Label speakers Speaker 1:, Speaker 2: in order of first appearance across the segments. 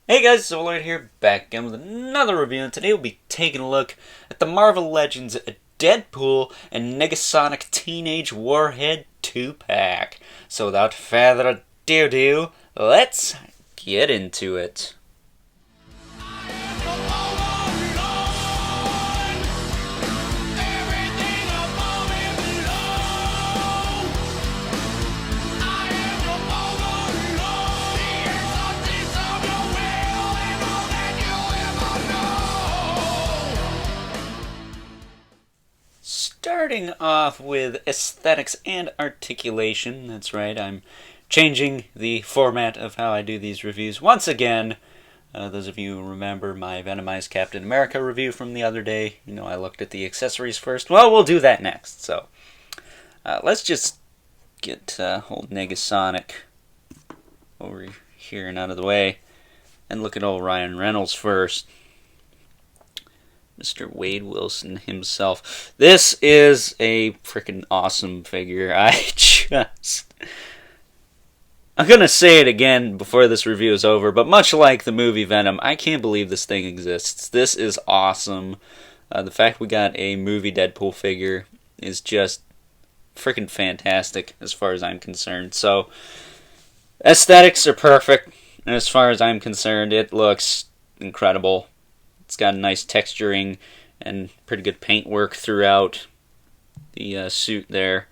Speaker 1: Hey guys, so Warhead here, back again with another review, and today we'll be taking a look at the Marvel Legends Deadpool and Negasonic Teenage Warhead 2-pack. So without further ado, let's get into it. Starting off with aesthetics and articulation. That's right, I'm changing the format of how I do these reviews once again. Those of you who remember my Venomized Captain America review from the other day, you know I looked at the accessories first. Well, we'll do that next. So let's just get old Negasonic over here and out of the way, and look at old Ryan Reynolds first. Mr. Wade Wilson himself. This is a freaking awesome figure. I'm gonna say it again before this review is over, but much like the movie Venom, I can't believe this thing exists. This is awesome. The fact we got a movie Deadpool figure is just freaking fantastic as far as I'm concerned. So, aesthetics are perfect. And as far as I'm concerned, it looks incredible. It's got a nice texturing and pretty good paint work throughout the suit there.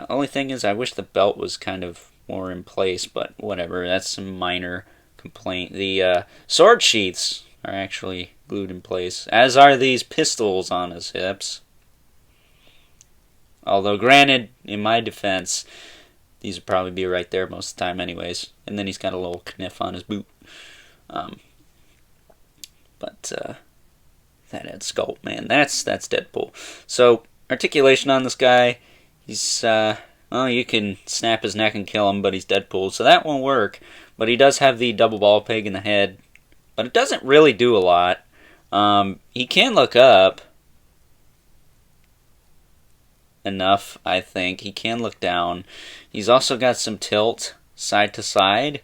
Speaker 1: Only thing is, I wish the belt was kind of more in place, but whatever. That's a minor complaint. The sword sheaths are actually glued in place, as are these pistols on his hips. Although, granted, in my defense, these would probably be right there most of the time anyways. And then he's got a little kniff on his boot. But that head sculpt, man, that's Deadpool. So, articulation on this guy, he's, well, you can snap his neck and kill him, but he's Deadpool, so that won't work. But he does have the double ball peg in the head, but it doesn't really do a lot. He can look up enough, I think. He can look down. He's also got some tilt side to side.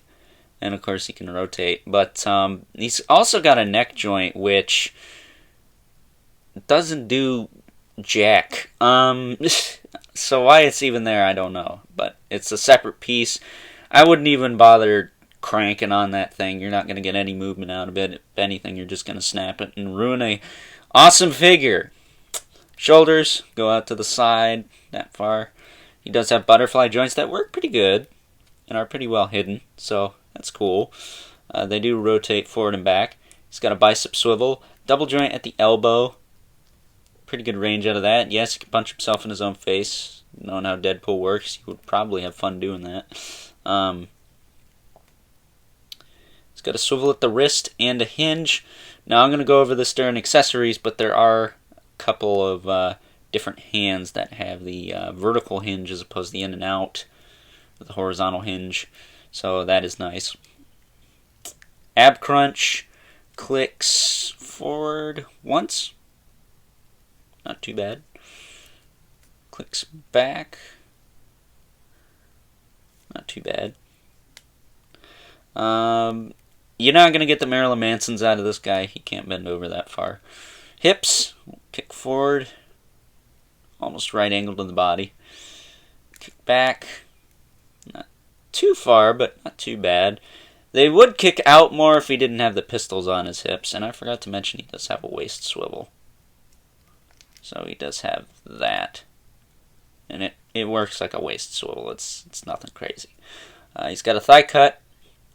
Speaker 1: And of course he can rotate. But he's also got a neck joint which doesn't do jack. So why it's even there, I don't know. But it's a separate piece. I wouldn't even bother cranking on that thing. You're not going to get any movement out of it. If anything, you're just going to snap it and ruin a awesome figure. Shoulders go out to the side that far. He does have butterfly joints that work pretty good and are pretty well hidden. So that's cool. They do rotate forward and back. He's got a bicep swivel. Double joint at the elbow. Pretty good range out of that. Yes, he can punch himself in his own face. Knowing how Deadpool works, he would probably have fun doing that. He's got a swivel at the wrist and a hinge. Now I'm going to go over this during accessories, but there are a couple of different hands that have the vertical hinge as opposed to the in and out with the horizontal hinge. So that is nice. Ab crunch clicks forward once. Not too bad. Clicks back. Not too bad. You're not going to get the Marilyn Mansons out of this guy. He can't bend over that far. Hips. Kick forward. Almost right angle to the body. Kick back. Not too far, but not too bad. They would kick out more if he didn't have the pistols on his hips, and I forgot to mention he does have a waist swivel. So he does have that. And it works like a waist swivel. It's nothing crazy. He's got a thigh cut.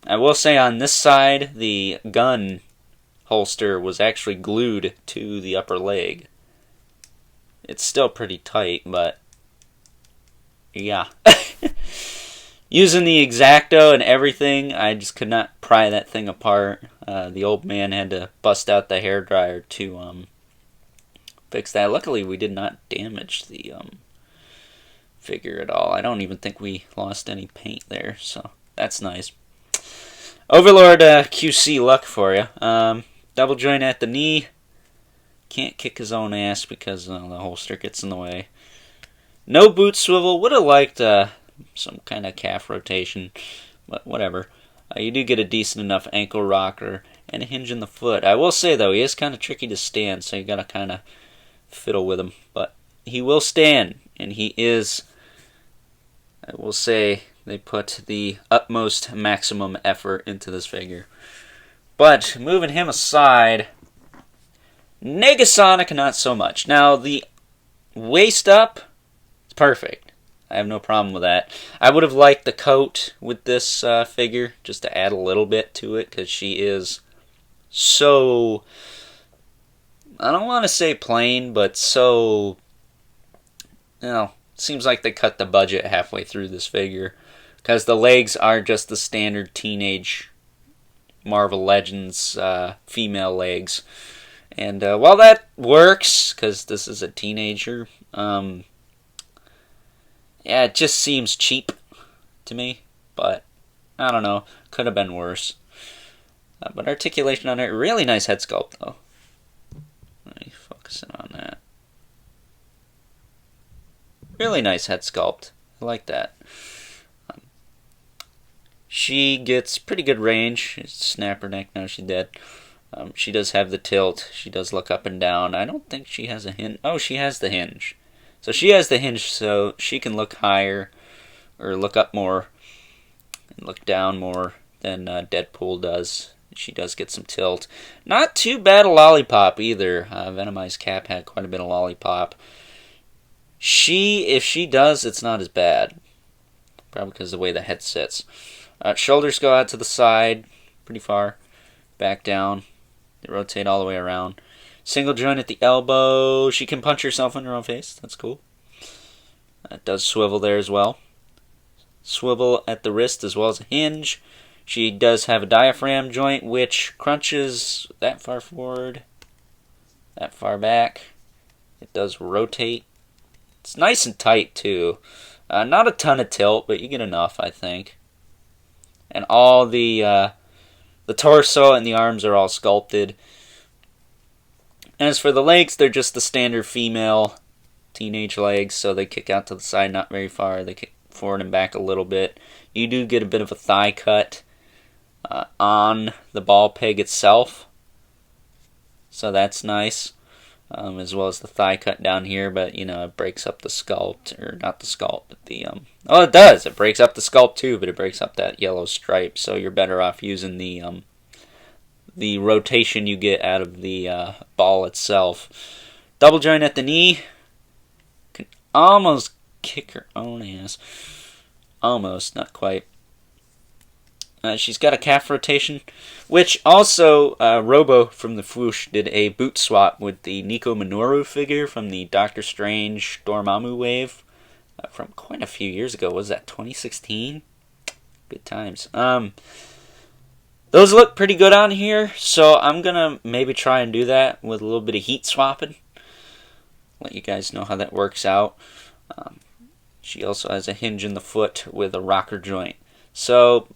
Speaker 1: I will say on this side, the gun holster was actually glued to the upper leg. It's still pretty tight, but yeah. Using the X-Acto and everything, I just could not pry that thing apart. The old man had to bust out the hairdryer to fix that. Luckily, we did not damage the figure at all. I don't even think we lost any paint there, so that's nice. Overlord QC luck for you. Double joint at the knee. Can't kick his own ass because the holster gets in the way. No boot swivel. Would have liked some kind of calf rotation, but whatever. You do get a decent enough ankle rocker and a hinge in the foot. I will say, though, he is kind of tricky to stand, so you got to kind of fiddle with him. But he will stand, and he is, I will say, they put the utmost maximum effort into this figure. But moving him aside, Negasonic, not so much. Now, the waist up, it's perfect. I have no problem with that. I would have liked the coat with this figure, just to add a little bit to it, because she is so, I don't want to say plain, but so, seems like they cut the budget halfway through this figure, because the legs are just the standard teenage Marvel Legends female legs. And while that works, because this is a teenager, yeah, it just seems cheap to me. But, I don't know, could have been worse. But articulation on it, really nice head sculpt, though. Let me focus in on that. Really nice head sculpt. I like that. She gets pretty good range. Snap her neck, now she's dead. She does have the tilt. She does look up and down. I don't think she has a hinge. Oh, she has the hinge. So she has the hinge, so she can look higher, or look up more, and look down more than Deadpool does. She does get some tilt. Not too bad a lollipop either. Venomized Cap had quite a bit of lollipop. If she does, it's not as bad. Probably because of the way the head sits. Shoulders go out to the side, pretty far. Back down. They rotate all the way around. Single joint at the elbow. She can punch herself in her own face. That's cool. It does swivel there as well. Swivel at the wrist as well as a hinge. She does have a diaphragm joint, which crunches that far forward, that far back. It does rotate. It's nice and tight, too. Not a ton of tilt, but you get enough, I think. And all the torso and the arms are all sculpted. As for the legs, they're just the standard female teenage legs, so they kick out to the side, not very far. They kick forward and back a little bit. You do get a bit of a thigh cut on the ball peg itself, so that's nice, as well as the thigh cut down here, but, it breaks up the sculpt, or not the sculpt, but the, oh, it does! It breaks up the sculpt too, but it breaks up that yellow stripe, so you're better off using the rotation you get out of the ball itself. Double joint at the knee. Can almost kick her own ass. Almost, not quite. She's got a calf rotation, which also Robo from the Fwoosh did a boot swap with the Nico Minoru figure from the Doctor Strange Dormammu wave from quite a few years ago. Was that 2016? Good times. Those look pretty good on here, so I'm going to maybe try and do that with a little bit of heat swapping. Let you guys know how that works out. She also has a hinge in the foot with a rocker joint. So,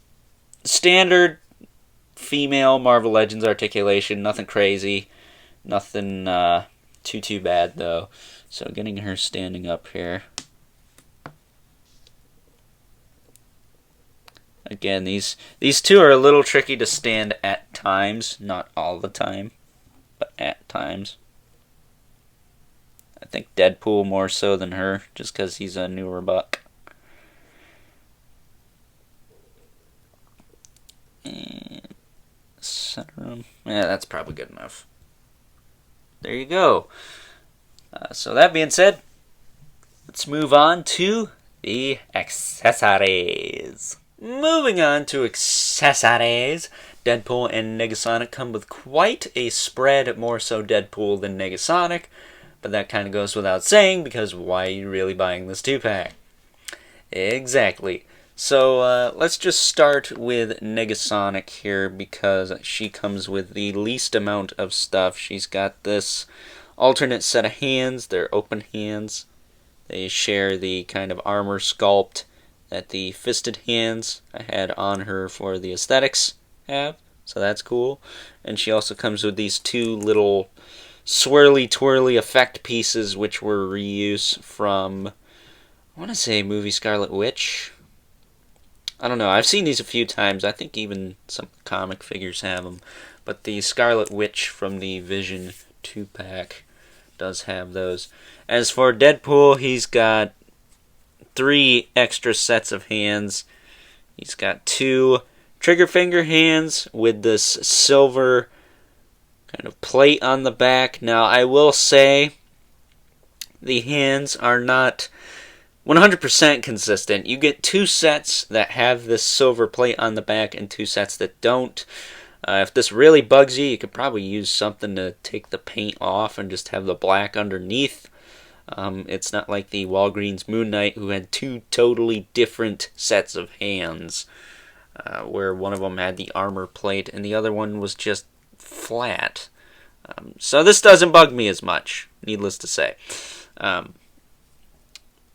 Speaker 1: standard female Marvel Legends articulation, nothing crazy. Nothing too bad, though. So, getting her standing up here. Again, these two are a little tricky to stand at times. Not all the time, but at times. I think Deadpool more so than her, just because he's a newer buck. And center him. Yeah, that's probably good enough. There you go. So that being said, let's move on to the accessories. Moving on to accessories, Deadpool and Negasonic come with quite a spread, more so Deadpool than Negasonic, but that kind of goes without saying, because why are you really buying this 2-pack? Exactly. So let's just start with Negasonic here, because she comes with the least amount of stuff. She's got this alternate set of hands. They're open hands. They share the kind of armor sculpt that the fisted hands I had on her for the aesthetics have, so that's cool. And she also comes with these two little swirly twirly effect pieces, which were reuse from, I want to say, movie Scarlet Witch. I don't know. I've seen these a few times. I think even some comic figures have them. But the Scarlet Witch from the Vision 2-pack does have those. As for Deadpool, he's got 3 extra sets of hands. He's got 2 trigger finger hands with this silver kind of plate on the back. Now, I will say the hands are not 100% consistent. You get 2 sets that have this silver plate on the back and 2 sets that don't. If this really bugs you, you could probably use something to take the paint off and just have the black underneath. It's not like the Walgreens Moon Knight, who had 2 totally different sets of hands, where one of them had the armor plate and the other one was just flat. So this doesn't bug me as much, needless to say.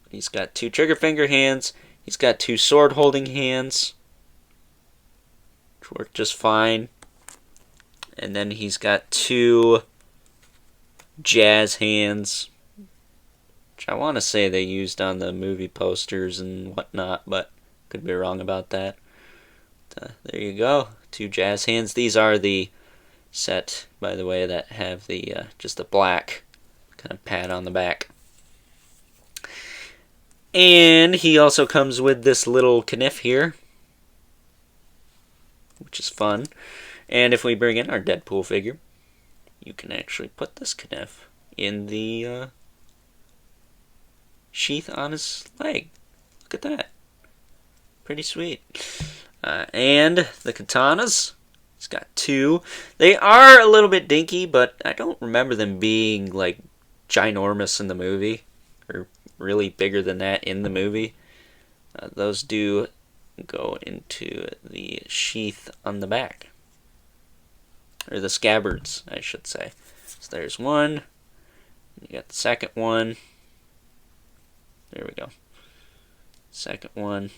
Speaker 1: He's got 2 trigger finger hands. He's got 2 sword holding hands, which work just fine. And then he's got 2 jazz hands, which I want to say they used on the movie posters and whatnot, but could be wrong about that. There you go, 2 jazz hands. These are the set, by the way, that have the just a black kind of pad on the back. And he also comes with this little kniff here, which is fun. And if we bring in our Deadpool figure, you can actually put this kniff in the sheath on his leg. Look at that. Pretty sweet. And the katanas. He's got 2. They are a little bit dinky, but I don't remember them being like ginormous in the movie, or really bigger than that in the movie. Those do go into the sheath on the back, or the scabbards, I should say. So there's one. You got the second one. There we go. Second one.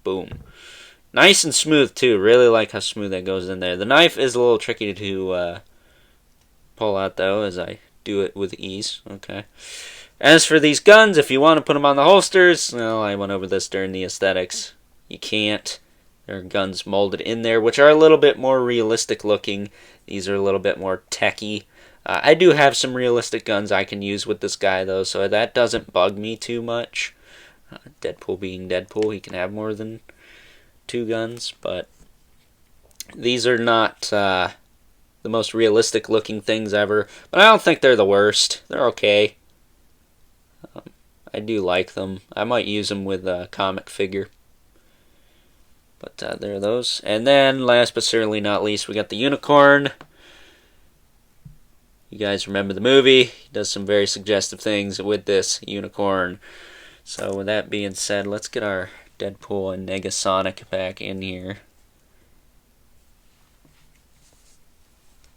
Speaker 1: Boom. Nice and smooth too. Really like how smooth that goes in there. The knife is a little tricky to pull out though, as I do it with ease. Okay. As for these guns, if you want to put them on the holsters, well, I went over this during the aesthetics. You can't. There are guns molded in there, which are a little bit more realistic looking. These are a little bit more techy. I do have some realistic guns I can use with this guy, though, so that doesn't bug me too much. Deadpool being Deadpool, he can have more than 2 guns, but these are not the most realistic looking things ever. But I don't think they're the worst. They're okay. I do like them. I might use them with a comic figure. But there are those. And then, last but certainly not least, we got the unicorn. You guys remember the movie. He does some very suggestive things with this unicorn. So with that being said, let's get our Deadpool and Negasonic back in here.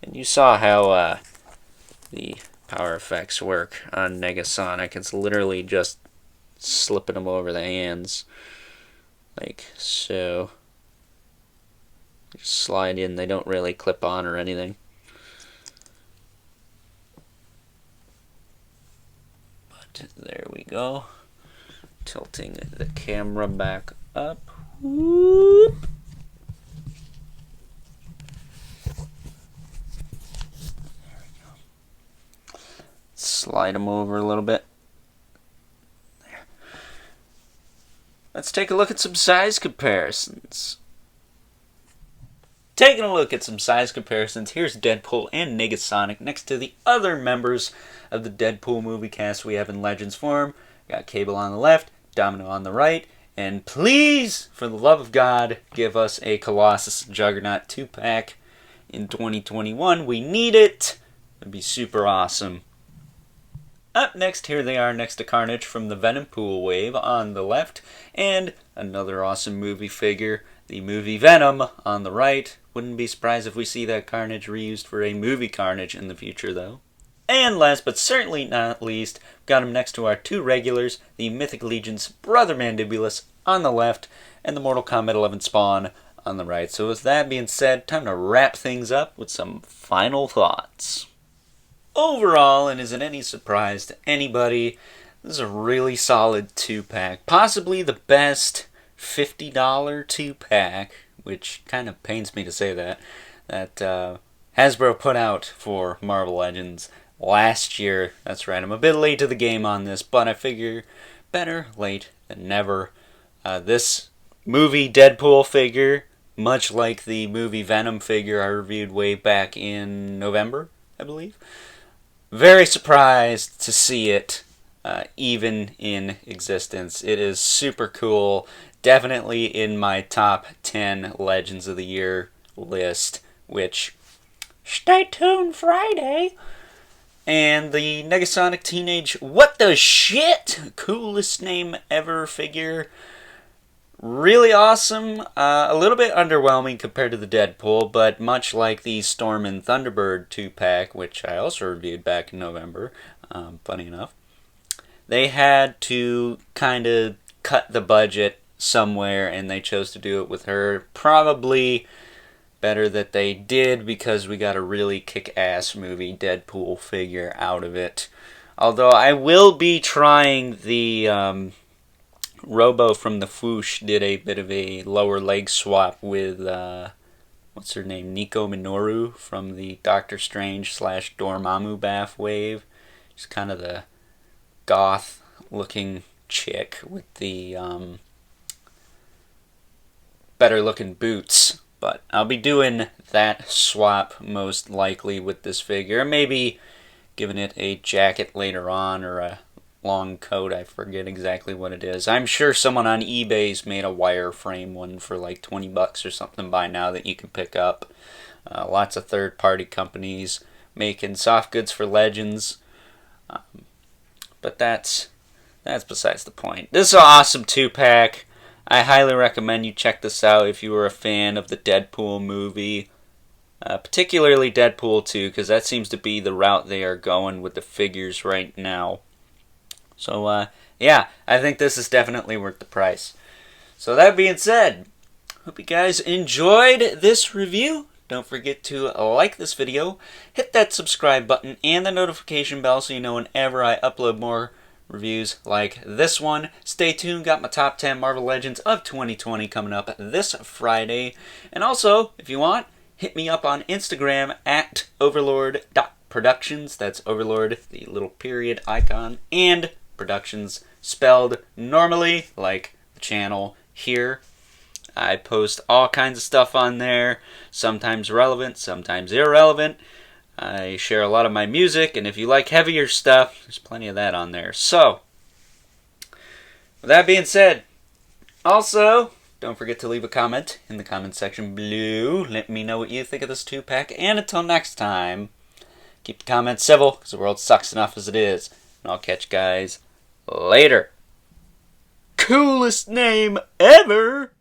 Speaker 1: And you saw how the power effects work on Negasonic. It's literally just slipping them over the hands, like so. Just slide in. They don't really clip on or anything. But there we go. Tilting the camera back up. Whoop. Slide them over a little bit. There. Let's take a look at some size comparisons. Taking a look at some size comparisons, here's Deadpool and Negasonic next to the other members of the Deadpool movie cast we have in Legends form. Got Cable on the left, Domino on the right, and please, for the love of God, give us a Colossus Juggernaut 2-pack in 2021. We need it. It'd be super awesome. Up next, here they are next to Carnage from the Venom Pool Wave on the left, and another awesome movie figure, the movie Venom, on the right. Wouldn't be surprised if we see that Carnage reused for a movie Carnage in the future, though. And last but certainly not least, got him next to our 2 regulars, the Mythic Legion's Brother Mandibulus on the left, and the Mortal Kombat 11 Spawn on the right. So with that being said, time to wrap things up with some final thoughts. Overall, and isn't any surprise to anybody, this is a really solid 2-pack. Possibly the best $50 2-pack, which kind of pains me to say that Hasbro put out for Marvel Legends last year. That's right, I'm a bit late to the game on this, but I figure better late than never. This movie Deadpool figure, much like the movie Venom figure I reviewed way back in November, I believe. Very surprised to see it even in existence. It is super cool. Definitely in my top 10 Legends of the Year list, which, stay tuned Friday. And the Negasonic Teenage What the Shit, coolest name ever figure. Really awesome. A little bit underwhelming compared to the Deadpool, but much like the Storm and Thunderbird 2-pack, which I also reviewed back in November, funny enough, they had to kind of cut the budget somewhere, and they chose to do it with her. Probably better that they did, because we got a really kick-ass movie Deadpool figure out of it. Although I will be trying the Robo from the Foosh did a bit of a lower leg swap with what's her name, Nico Minoru from the Doctor Strange / Dormammu Bath wave. She's kind of the goth looking chick with the better looking boots. But I'll be doing that swap most likely with this figure. Maybe giving it a jacket later on, or a long coat. I forget exactly what it is. I'm sure someone on eBay's made a wireframe one for like $20 or something by now that you can pick up. Lots of third-party companies making soft goods for Legends. But that's besides the point. This is an awesome 2-pack. I highly recommend you check this out if you were a fan of the Deadpool movie. Particularly Deadpool 2, because that seems to be the route they are going with the figures right now. So, yeah, I think this is definitely worth the price. So that being said, hope you guys enjoyed this review. Don't forget to like this video, hit that subscribe button and the notification bell so you know whenever I upload more reviews like this one. Stay tuned, got my top 10 Marvel Legends of 2020 coming up this Friday. And also, if you want, hit me up on Instagram at overlord.productions. That's Overlord, the little period icon, and Productions spelled normally, like the channel here. I post all kinds of stuff on there, sometimes relevant, sometimes irrelevant. I share a lot of my music, and if you like heavier stuff, there's plenty of that on there. So, with that being said, also, don't forget to leave a comment in the comment section below. Let me know what you think of this 2-pack, and until next time, keep the comments civil, because the world sucks enough as it is. And I'll catch you guys later. Coolest name ever!